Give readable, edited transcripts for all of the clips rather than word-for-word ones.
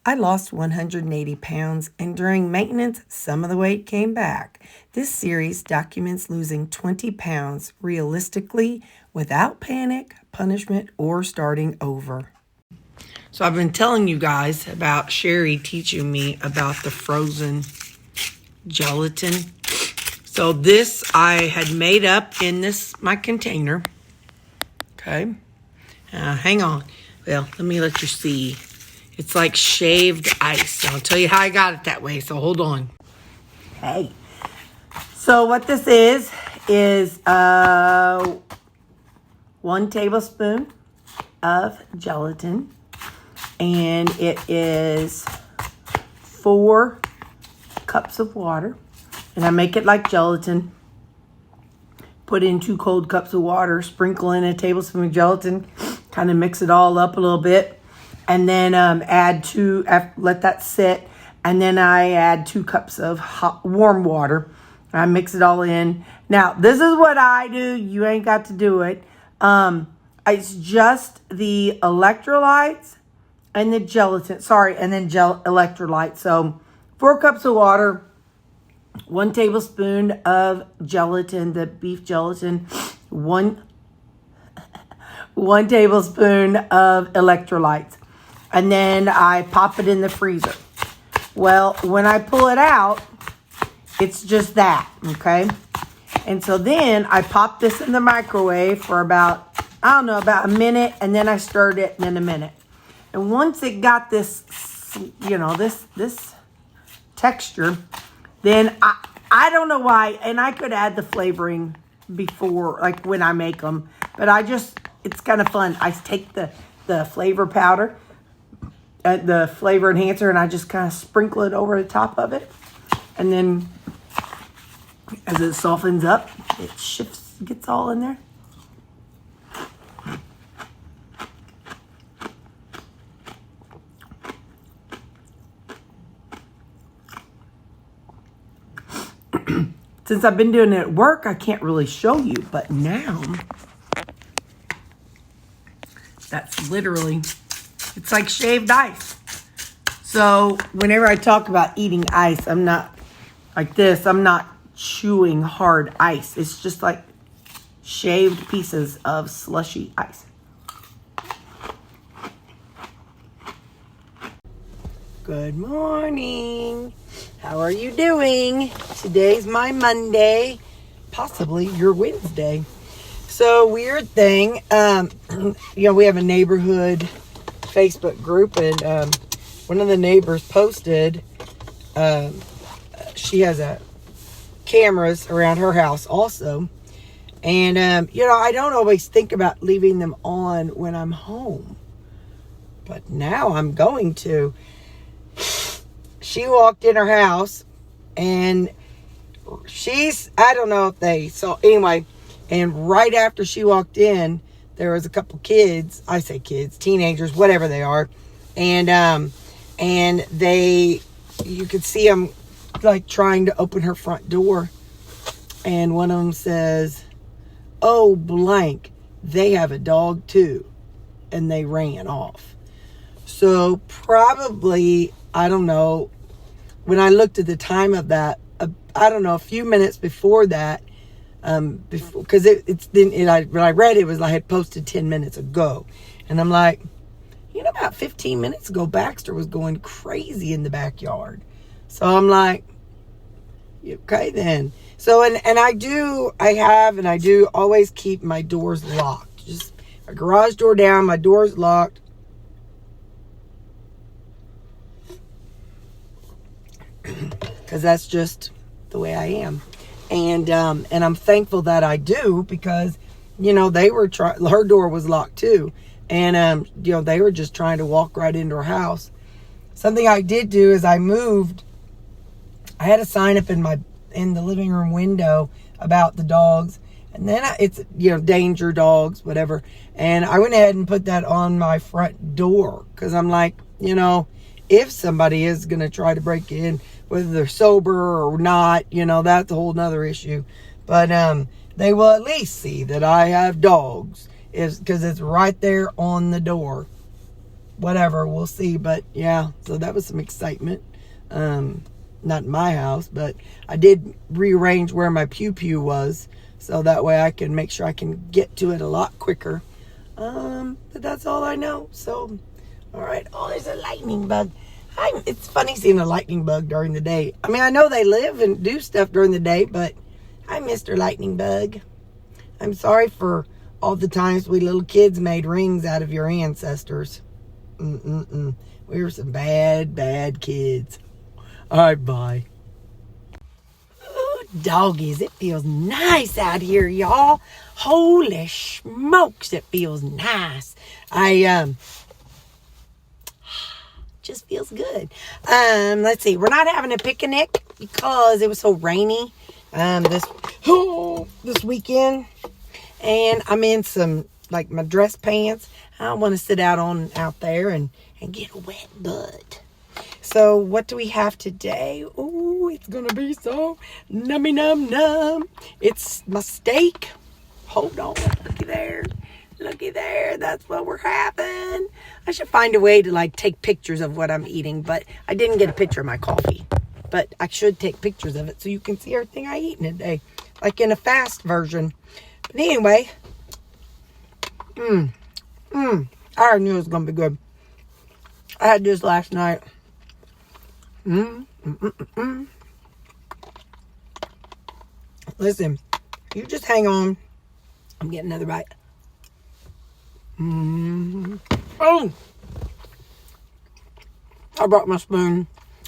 I lost 180 pounds, and during maintenance, some of the weight came back. This series documents losing 20 pounds realistically without panic, punishment, or starting over. So I've been telling you guys about Sherry teaching me about the frozen gelatin. So this I had made up in my container. Okay. Hang on. Well, let me let you see. It's like shaved ice. I'll tell you how I got it that way, so hold on. Okay. So what this is 1 tablespoon of gelatin. And it is 4 cups of water. And I make it like gelatin. Put in 2 cold cups of water. Sprinkle in a tablespoon of gelatin. Kind of mix it all up a little bit. And then let that sit. And then I add 2 cups of warm water. I mix it all in. Now, this is what I do. You ain't got to do it. It's just the electrolytes and the gelatin. And then electrolytes. So 4 cups of water, 1 tablespoon of gelatin, the beef gelatin, 1 tablespoon of electrolytes. And then I pop it in the freezer. Well, when I pull it out, it's just that, okay? And so then I pop this in the microwave for about a minute, and then I stirred it, and then a minute. And once it got this, this texture, then I don't know why, and I could add the flavoring before, like when I make them, but it's kind of fun. I take the flavor powder, the flavor enhancer, and I just kind of sprinkle it over the top of it. And then as it softens up, it gets all in there. Since I've been doing it at work, I can't really show you, but now that's literally, it's like shaved ice. So whenever I talk about eating ice, I'm not like this. I'm not chewing hard ice. It's just like shaved pieces of slushy ice. Good morning. How are you doing? Today's my Monday, possibly your Wednesday. So weird thing, we have a neighborhood Facebook group, and one of the neighbors posted, she has cameras around her house also. And, I don't always think about leaving them on when I'm home, but now I'm going to. She walked in her house, and I don't know if they saw, anyway, and right after she walked in, there was a couple kids, I say kids, teenagers, whatever they are, and you could see them, like, trying to open her front door, and one of them says, "Oh, blank, they have a dog too," and they ran off. So probably, I don't know, when I looked at the time of that, a few minutes before that, because when I read it was I had posted 10 minutes ago, and I'm like, about 15 minutes ago, Baxter was going crazy in the backyard. So I'm like, okay then. So and I do always keep my doors locked. Just my garage door down, my door's locked. Because that's just the way I am. And I'm thankful that I do, because, they were her door was locked too. And, they were just trying to walk right into her house. Something I did do is I moved. I had a sign up in the living room window about the dogs. And then it's, danger dogs, whatever. And I went ahead and put that on my front door. Because I'm like, if somebody is going to try to break in, whether they're sober or not, that's a whole nother issue. But they will at least see that I have dogs, because it's right there on the door. whatever, we'll see. But yeah, so that was some excitement. Not in my house, but I did rearrange where my pew was, so that way I can make sure I can get to it a lot quicker. But that's all I know. So, all right. Oh, there's a lightning bug. It's funny seeing a lightning bug during the day. I mean, I know they live and do stuff during the day, but hi, Mr. Lightning Bug. I'm sorry for all the times we little kids made rings out of your ancestors. We were some bad kids. All right, bye. Ooh, doggies, it feels nice out here, y'all. Holy smokes, it feels nice. Just feels good. Let's see. We're not having a picnic because it was so rainy this weekend. And I'm in some, like, my dress pants. I don't want to sit out there and get a wet butt. So what do we have today? Ooh, it's going to be so nummy num. It's my steak. Hold on. Looky there. That's what we're having. I should find a way to, like, take pictures of what I'm eating. But I didn't get a picture of my coffee. But I should take pictures of it so you can see everything I eat in a day. Like in a fast version. But anyway. I already knew it was going to be good. I had this last night. Listen, you just hang on. I'm getting another bite. Oh! I brought my spoon.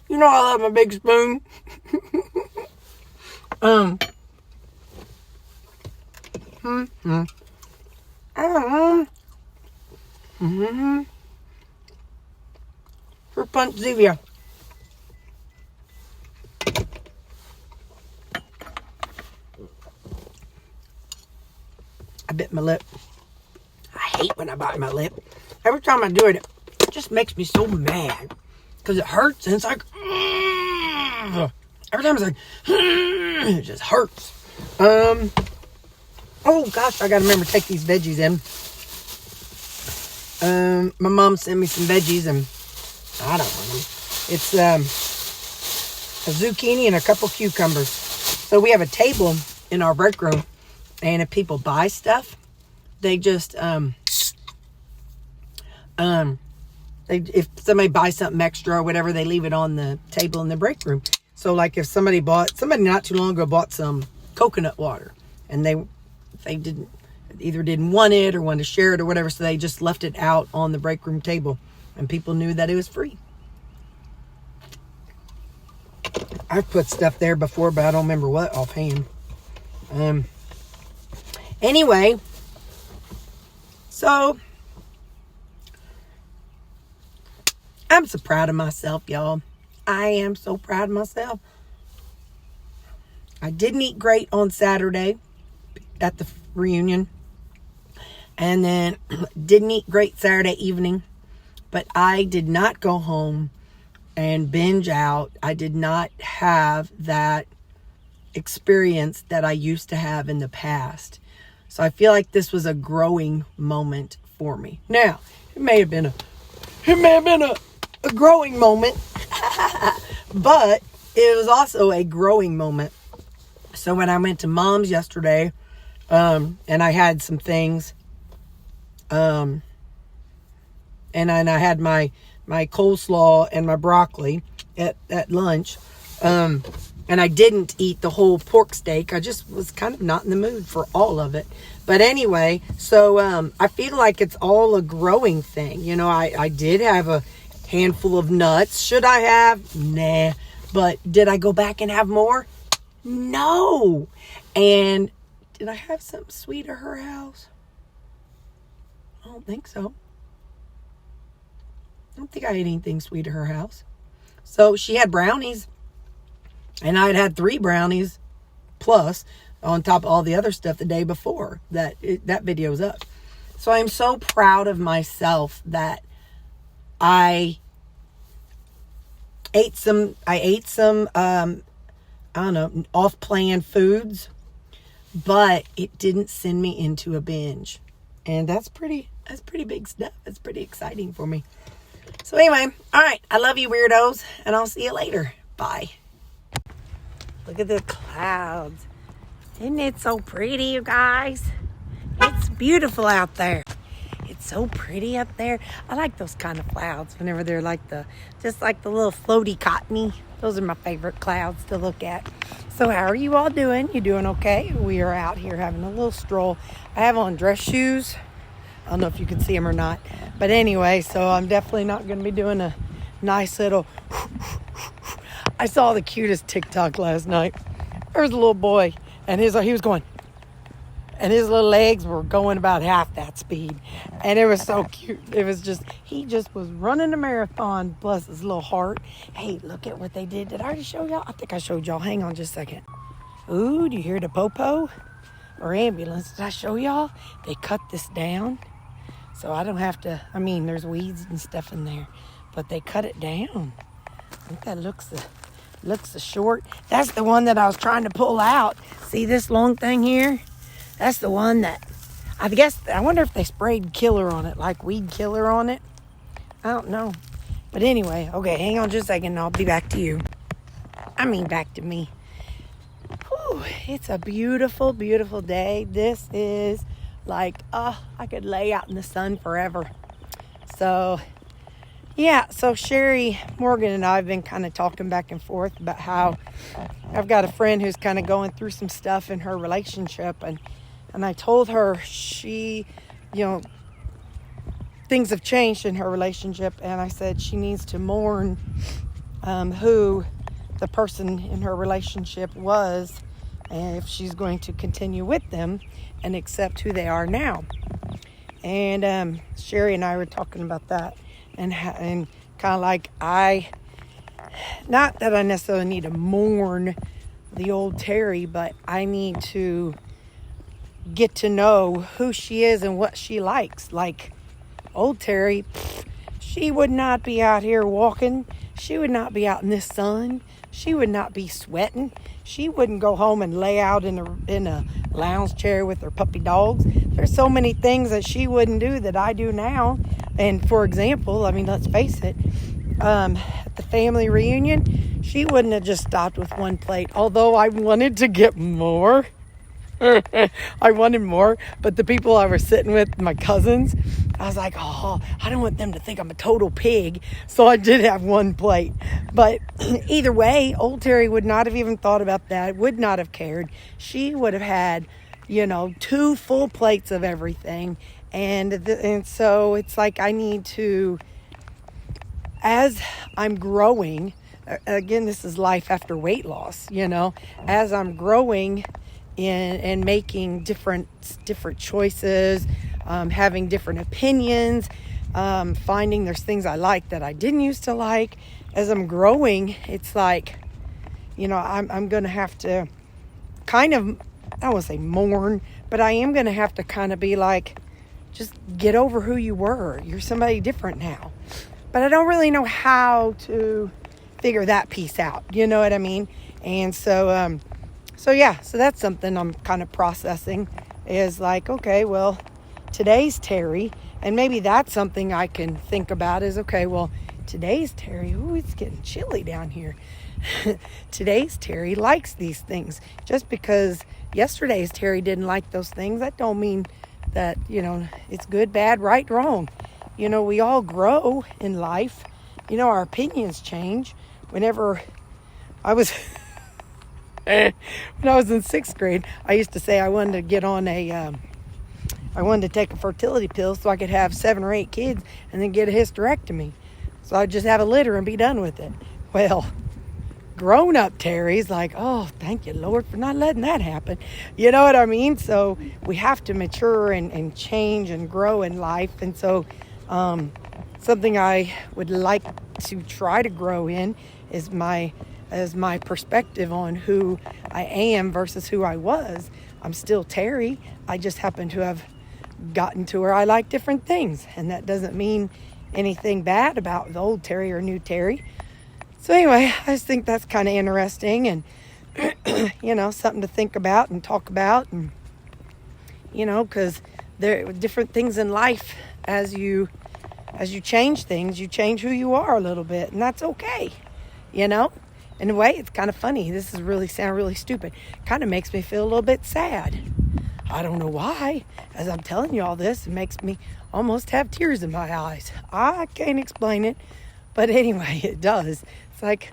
You know I love my big spoon. Fruit punch Zevia. I bit my lip. I hate when I bite my lip. Every time I do it, it just makes me so mad. Because it hurts and it's like, every time it's like, it just hurts. Oh gosh, I gotta remember to take these veggies in. My mom sent me some veggies and I don't want them. It's a zucchini and a couple cucumbers. So we have a table in our break room, and if people buy stuff, they just if somebody buys something extra or whatever, they leave it on the table in the break room. So like if somebody not too long ago bought some coconut water, and they didn't want it or wanted to share it or whatever, so they just left it out on the break room table, and people knew that it was free. I've put stuff there before, but I don't remember what offhand. Anyway, so I'm so proud of myself, y'all. I am so proud of myself. I didn't eat great on Saturday at the reunion. And then didn't eat great Saturday evening. But I did not go home and binge out. I did not have that experience that I used to have in the past. So I feel like this was a growing moment for me. Now, it may have been a growing moment, but it was also a growing moment. So when I went to Mom's yesterday, and I had some things, and then I had my coleslaw and my broccoli at lunch, and I didn't eat the whole pork steak. I just was kind of not in the mood for all of it. But anyway, so I feel like it's all a growing thing. You know, I did have a handful of nuts. Should I have? Nah. But did I go back and have more? No. And did I have something sweet at her house? I don't think so. I don't think I ate anything sweet at her house. So she had brownies. And I'd had 3 brownies plus on top of all the other stuff the day before that video's up. So I'm so proud of myself that I ate some I don't know, off-plan foods, but it didn't send me into a binge. And that's pretty big stuff. It's pretty exciting for me. So anyway, all right. I love you, weirdos, and I'll see you later. Bye. Look at the clouds. Isn't it so pretty, you guys? It's beautiful out there. It's so pretty up there. I like those kind of clouds whenever they're like just like the little floaty cottony. Those are my favorite clouds to look at. So how are you all doing? You doing okay? We are out here having a little stroll. I have on dress shoes. I don't know if you can see them or not. But anyway, so I'm definitely not going to be doing a nice little... I saw the cutest TikTok last night. There was a little boy, and he was going... And his little legs were going about half that speed. And it was so cute. It was just, he just was running a marathon, bless his little heart. Hey, look at what they did. Did I already show y'all? I think I showed y'all. Hang on just a second. Ooh, do you hear the popo or ambulance? Did I show y'all? They cut this down. So I don't have to, I mean, there's weeds and stuff in there. But they cut it down. I think that looks short. That's the one that I was trying to pull out. See this long thing here? That's the one that, I wonder if they sprayed killer on it, like weed killer on it. I don't know. But anyway, okay, hang on just a second and I'll be back to you. I mean, back to me. Whew, it's a beautiful, beautiful day. This is like, I could lay out in the sun forever. So, yeah, so Sherry Morgan and I have been kind of talking back and forth about how I've got a friend who's kind of going through some stuff in her relationship, and I told her she, things have changed in her relationship, and I said she needs to mourn who the person in her relationship was, and if she's going to continue with them and accept who they are now. And Sherry and I were talking about that, and kind of like not that I necessarily need to mourn the old Terri, but I need to get to know who she is and what she likes. Like old Terri, she would not be out here walking. She would not be out in this sun. She would not be sweating. She wouldn't go home and lay out in a lounge chair with her puppy dogs. There's so many things that she wouldn't do that I do now. And for example, I mean, let's face it, at the family reunion, she wouldn't have just stopped with one plate. Although I wanted to get more. I wanted more, but the people I was sitting with, my cousins, I was like, I don't want them to think I'm a total pig. So I did have one plate. But either way, old Terri would not have even thought about that, would not have cared. She would have had, 2 full plates of everything. And so it's like I need to, as I'm growing, again, this is life after weight loss, as I'm growing and making different choices, having different opinions, finding there's things I like that I didn't used to like. As I'm growing, it's like, I'm going to have to kind of, I don't want to say mourn, but I am going to have to kind of be like, just get over who you were. You're somebody different now. But I don't really know how to figure that piece out. You know what I mean? And so, so that's something I'm kind of processing, is like, okay, well, today's Terri, and maybe that's something I can think about is, okay, well, today's Terri, ooh, it's getting chilly down here. Today's Terri likes these things. Just because yesterday's Terri didn't like those things, that don't mean that, it's good, bad, right, wrong. We all grow in life. Our opinions change. Whenever I was... When I was in 6th grade, I used to say I wanted to get on I wanted to take a fertility pill so I could have 7 or 8 kids and then get a hysterectomy. So I'd just have a litter and be done with it. Well, grown-up Terri's like, oh, thank you, Lord, for not letting that happen. You know what I mean? So we have to mature and change and grow in life. And so something I would like to try to grow in is my perspective on who I am versus who I was. I'm still Terri. I just happen to have gotten to where I like different things. And that doesn't mean anything bad about the old Terri or new Terri. So anyway, I just think that's kind of interesting and, something to think about and talk about. And, because there are different things in life as you as you change things, you change who you are a little bit, and that's okay, you know? In a way, it's kind of funny. This is really sound really stupid. Kind of makes me feel a little bit sad. I don't know why. As I'm telling you all this, it makes me almost have tears in my eyes. I can't explain it, but anyway, it does. It's like,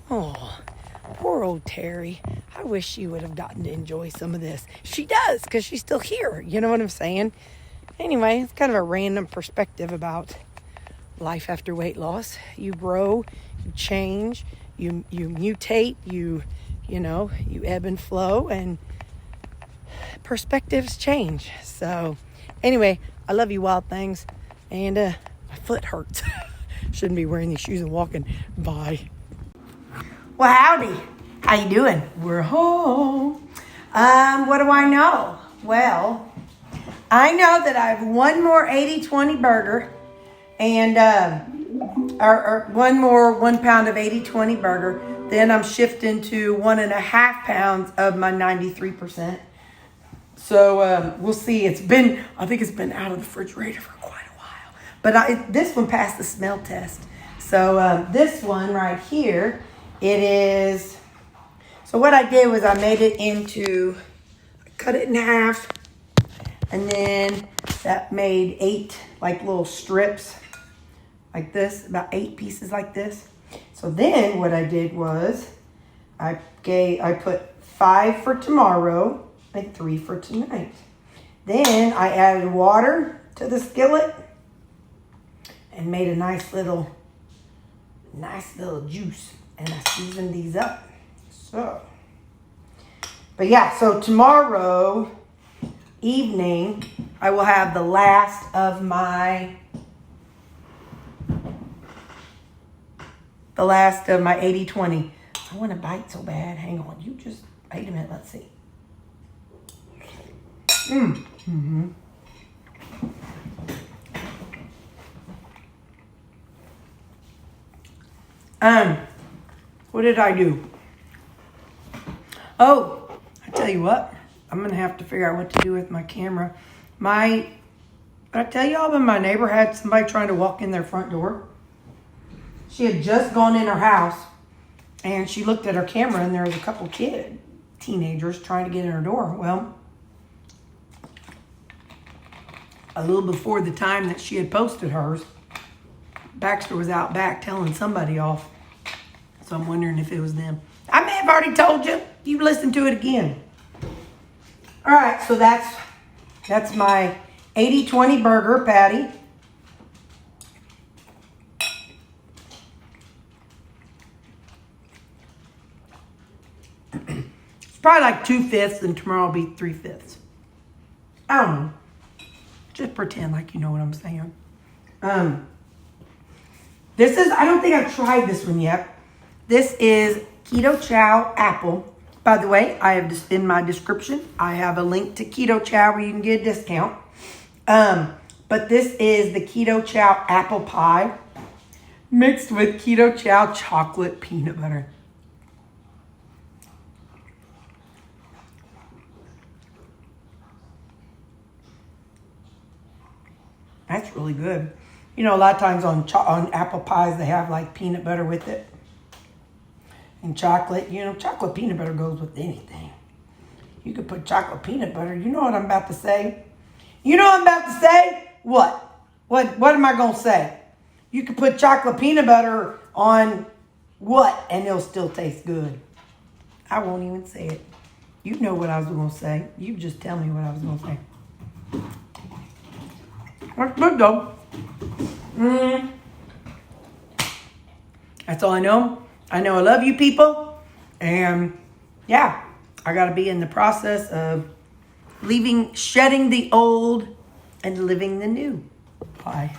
oh, poor old Terri. I wish she would have gotten to enjoy some of this. She does, because she's still here. You know what I'm saying? Anyway, it's kind of a random perspective about life after weight loss. You grow, you change, you mutate, you ebb and flow, and perspectives change. So anyway, I love you, wild things, and my foot hurts. Shouldn't be wearing these shoes and walking. Bye. Well, howdy. How you doing? We're home. What do I know? Well, I know that I have one more 80-20 burger and or one more 1 pound of 80-20 burger. Then I'm shifting to 1.5 pounds of my 93%. So we'll see. I think it's been out of the refrigerator for quite a while. But this one passed the smell test. So this one right here, it is. So what I did was I made it cut it in half, and then that made 8 like little strips like this, about 8 pieces like this. So then what I did was I put 5 for tomorrow and 3 for tonight. Then I added water to the skillet and made a nice little juice, and I seasoned these up. But yeah, so tomorrow evening I will have the last of my 80-20. I want to bite so bad. Hang on. You just wait a minute. Let's see. Mm-hmm. What did I do? Oh, I tell you what. I'm going to have to figure out what to do with my camera. I tell y'all when my neighbor had somebody trying to walk in their front door. She had just gone in her house, and she looked at her camera, and there was a couple teenagers trying to get in her door. Well, a little before the time that she had posted hers, Baxter was out back telling somebody off. So I'm wondering if it was them. I may have already told you. You listen to it again. All right, so that's my 80-20 burger patty. It's probably like 2/5, and tomorrow will be 3/5. I don't know. Just pretend like you know what I'm saying. This is, I don't think I've tried this one yet. This is Keto Chow Apple. By the way, I have this in my description. I have a link to Keto Chow where you can get a discount. But this is the Keto Chow Apple Pie mixed with Keto Chow chocolate peanut butter. That's really good. You know, a lot of times on apple pies, they have like peanut butter with it. And chocolate. You know, chocolate peanut butter goes with anything. You could put chocolate peanut butter. You know what I'm about to say? You know what I'm about to say? What? What am I going to say? You could put chocolate peanut butter on what? And it'll still taste good. I won't even say it. You know what I was going to say. You just tell me what I was going to say. That's good though. That's all I know. I know I love you people. And yeah, I got to be in the process of shedding the old and living the new. Bye.